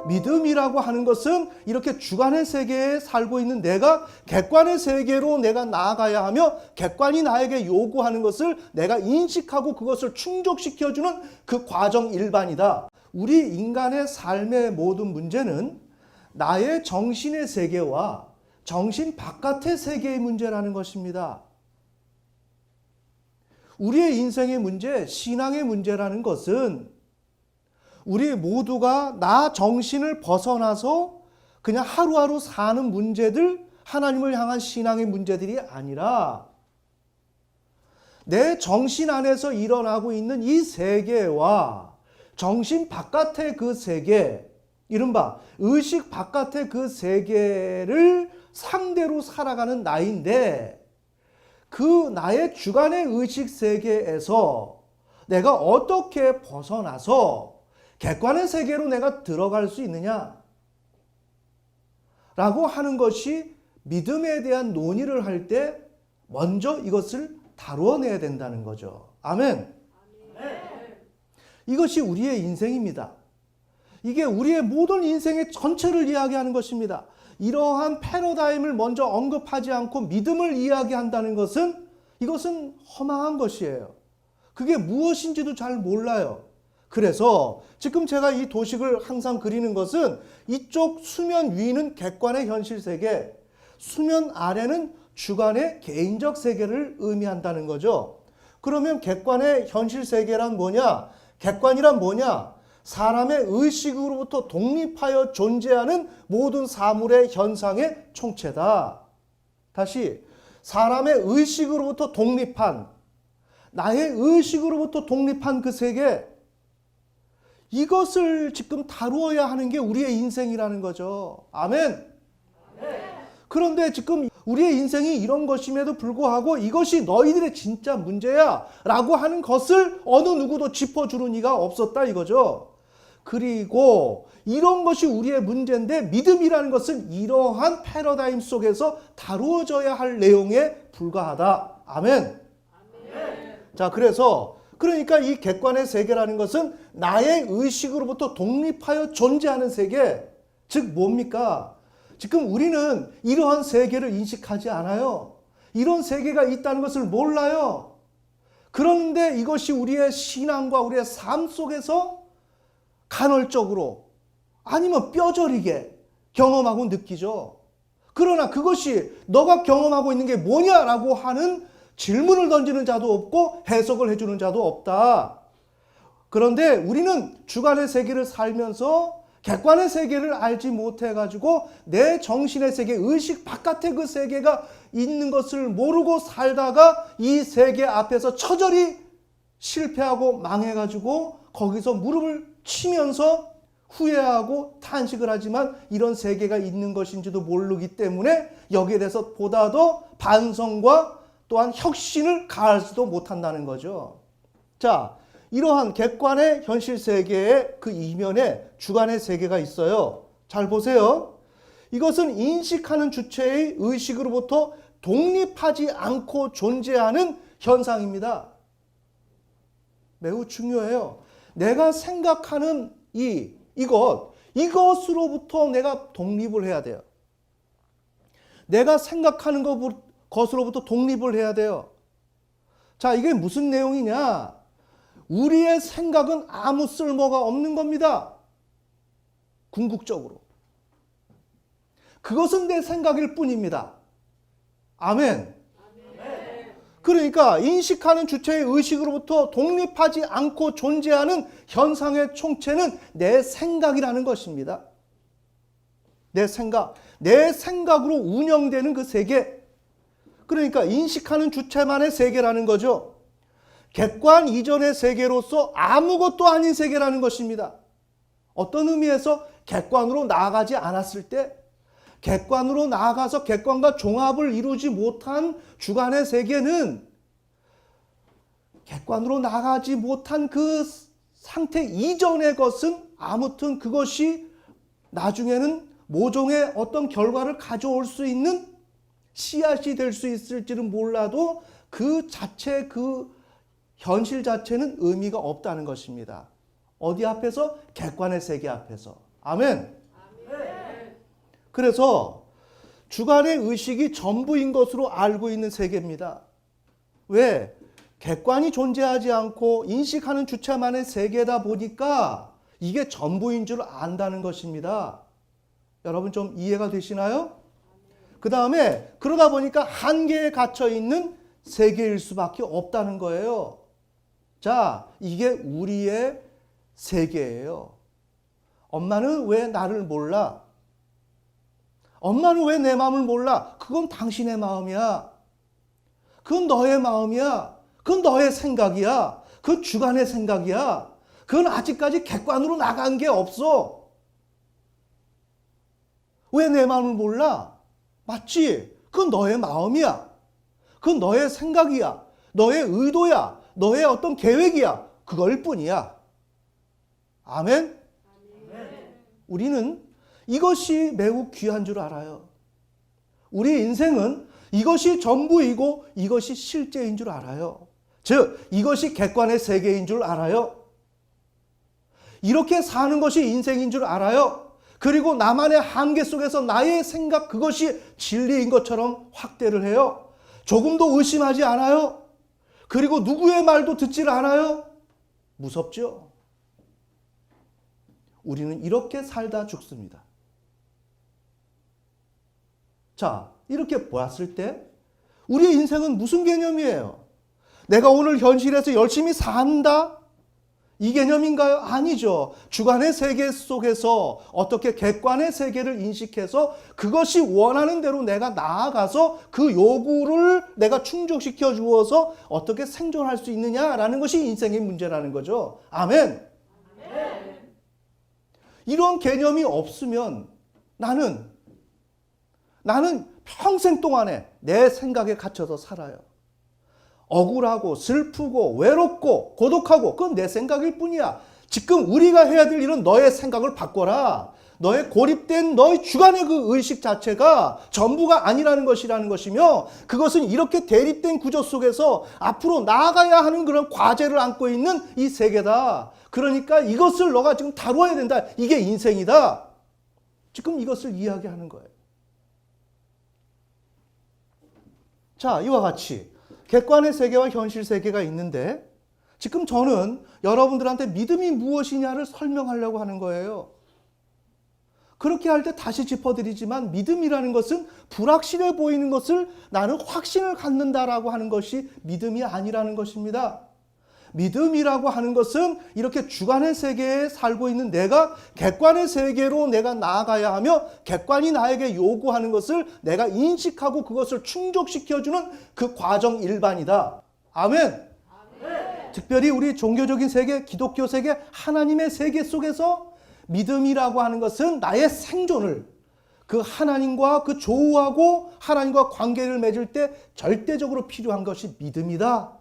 믿음이라고 하는 것은 이렇게 주관의 세계에 살고 있는 내가 객관의 세계로 내가 나아가야 하며 객관이 나에게 요구하는 것을 내가 인식하고 그것을 충족시켜주는 그 과정 일반이다. 우리 인간의 삶의 모든 문제는 나의 정신의 세계와 정신 바깥의 세계의 문제라는 것입니다. 우리의 인생의 문제, 신앙의 문제라는 것은 우리 모두가 나 정신을 벗어나서 그냥 하루하루 사는 문제들, 하나님을 향한 신앙의 문제들이 아니라 내 정신 안에서 일어나고 있는 이 세계와 정신 바깥의 그 세계, 이른바 의식 바깥의 그 세계를 상대로 살아가는 나인데, 그 나의 주관의 의식 세계에서 내가 어떻게 벗어나서 객관의 세계로 내가 들어갈 수 있느냐 라고 하는 것이 믿음에 대한 논의를 할 때 먼저 이것을 다루어내야 된다는 거죠. 아멘. 이것이 우리의 인생입니다. 이게 우리의 모든 인생의 전체를 이야기하는 것입니다. 이러한 패러다임을 먼저 언급하지 않고 믿음을 이야기한다는 것은 이것은 허망한 것이에요. 그게 무엇인지도 잘 몰라요. 그래서 지금 제가 이 도식을 항상 그리는 것은 이쪽 수면 위는 객관의 현실 세계, 수면 아래는 주관의 개인적 세계를 의미한다는 거죠. 그러면 객관의 현실 세계란 뭐냐? 객관이란 뭐냐? 사람의 의식으로부터 독립하여 존재하는 모든 사물의 현상의 총체다. 다시, 사람의 의식으로부터 독립한, 나의 의식으로부터 독립한 그 세계, 이것을 지금 다루어야 하는 게 우리의 인생이라는 거죠. 아멘. 그런데 지금 우리의 인생이 이런 것임에도 불구하고 이것이 너희들의 진짜 문제야 라고 하는 것을 어느 누구도 짚어주는 이가 없었다 이거죠. 그리고 이런 것이 우리의 문제인데 믿음이라는 것은 이러한 패러다임 속에서 다루어져야 할 내용에 불과하다. 아멘. 자, 그러니까 이 객관의 세계라는 것은 나의 의식으로부터 독립하여 존재하는 세계, 즉 뭡니까? 지금 우리는 이러한 세계를 인식하지 않아요. 이런 세계가 있다는 것을 몰라요. 그런데 이것이 우리의 신앙과 우리의 삶 속에서 간헐적으로 아니면 뼈저리게 경험하고 느끼죠. 그러나 그것이 너가 경험하고 있는 게 뭐냐라고 하는 질문을 던지는 자도 없고 해석을 해주는 자도 없다. 그런데 우리는 주관의 세계를 살면서 객관의 세계를 알지 못해가지고 내 정신의 세계, 의식 바깥의 그 세계가 있는 것을 모르고 살다가 이 세계 앞에서 처절히 실패하고 망해가지고 거기서 무릎을 치면서 후회하고 탄식을 하지만 이런 세계가 있는 것인지도 모르기 때문에 여기에 대해서 보다 더 반성과 또한 혁신을 가하지도 못한다는 거죠. 자, 이러한 객관의 현실 세계의 그 이면에 주관의 세계가 있어요. 잘 보세요. 이것은 인식하는 주체의 의식으로부터 독립하지 않고 존재하는 현상입니다. 매우 중요해요. 내가 생각하는 이것으로부터 내가 독립을 해야 돼요. 내가 생각하는 것으로부터 독립을 해야 돼요. 자, 이게 무슨 내용이냐? 우리의 생각은 아무 쓸모가 없는 겁니다. 궁극적으로. 그것은 내 생각일 뿐입니다. 아멘. 그러니까 인식하는 주체의 의식으로부터 독립하지 않고 존재하는 현상의 총체는 내 생각이라는 것입니다. 내 생각으로 운영되는 그 세계. 그러니까 인식하는 주체만의 세계라는 거죠. 객관 이전의 세계로서 아무것도 아닌 세계라는 것입니다. 어떤 의미에서 객관으로 나아가지 않았을 때, 객관으로 나아가서 객관과 종합을 이루지 못한 주관의 세계는 객관으로 나아가지 못한 그 상태 이전의 것은 아무튼 그것이 나중에는 모종의 어떤 결과를 가져올 수 있는 씨앗이 될 수 있을지는 몰라도 그 현실 자체는 의미가 없다는 것입니다. 어디 앞에서? 객관의 세계 앞에서. 아멘. 그래서 주관의 의식이 전부인 것으로 알고 있는 세계입니다. 왜? 객관이 존재하지 않고 인식하는 주체만의 세계다 보니까 이게 전부인 줄 안다는 것입니다. 여러분 좀 이해가 되시나요? 그 다음에 그러다 보니까 한계에 갇혀 있는 세계일 수밖에 없다는 거예요. 자, 이게 우리의 세계예요. 엄마는 왜 나를 몰라? 엄마는 왜 내 마음을 몰라? 그건 당신의 마음이야. 그건 너의 마음이야. 그건 너의 생각이야. 그건 주관의 생각이야. 그건 아직까지 객관으로 나간 게 없어. 왜 내 마음을 몰라? 맞지? 그건 너의 마음이야. 그건 너의 생각이야. 너의 의도야. 너의 어떤 계획이야. 그걸 뿐이야. 아멘? 우리는 이것이 매우 귀한 줄 알아요. 우리 인생은 이것이 전부이고 이것이 실제인 줄 알아요. 즉, 이것이 객관의 세계인 줄 알아요. 이렇게 사는 것이 인생인 줄 알아요. 그리고 나만의 한계 속에서 나의 생각 그것이 진리인 것처럼 확대를 해요. 조금도 의심하지 않아요. 그리고 누구의 말도 듣질 않아요. 무섭죠? 우리는 이렇게 살다 죽습니다. 자, 이렇게 보았을 때 우리의 인생은 무슨 개념이에요? 내가 오늘 현실에서 열심히 산다? 이 개념인가요? 아니죠. 주관의 세계 속에서 어떻게 객관의 세계를 인식해서 그것이 원하는 대로 내가 나아가서 그 요구를 내가 충족시켜 주어서 어떻게 생존할 수 있느냐라는 것이 인생의 문제라는 거죠. 아멘. 이런 개념이 없으면 나는 평생 동안에 내 생각에 갇혀서 살아요. 억울하고 슬프고 외롭고 고독하고 그건 내 생각일 뿐이야. 지금 우리가 해야 될 일은 너의 생각을 바꿔라. 너의 고립된 너의 주관의 그 의식 자체가 전부가 아니라는 것이라는 것이며 그것은 이렇게 대립된 구조 속에서 앞으로 나아가야 하는 그런 과제를 안고 있는 이 세계다. 그러니까 이것을 너가 지금 다루어야 된다. 이게 인생이다. 지금 이것을 이야기하는 거예요. 자, 이와 같이 객관의 세계와 현실 세계가 있는데 지금 저는 여러분들한테 믿음이 무엇이냐를 설명하려고 하는 거예요. 그렇게 할 때 다시 짚어드리지만 믿음이라는 것은 불확실해 보이는 것을 나는 확신을 갖는다라고 하는 것이 믿음이 아니라는 것입니다. 믿음이라고 하는 것은 이렇게 주관의 세계에 살고 있는 내가 객관의 세계로 내가 나아가야 하며 객관이 나에게 요구하는 것을 내가 인식하고 그것을 충족시켜주는 그 과정 일반이다. 아멘. 특별히 우리 종교적인 세계, 기독교 세계, 하나님의 세계 속에서 믿음이라고 하는 것은 나의 생존을 그 하나님과 그 조우하고 하나님과 관계를 맺을 때 절대적으로 필요한 것이 믿음이다.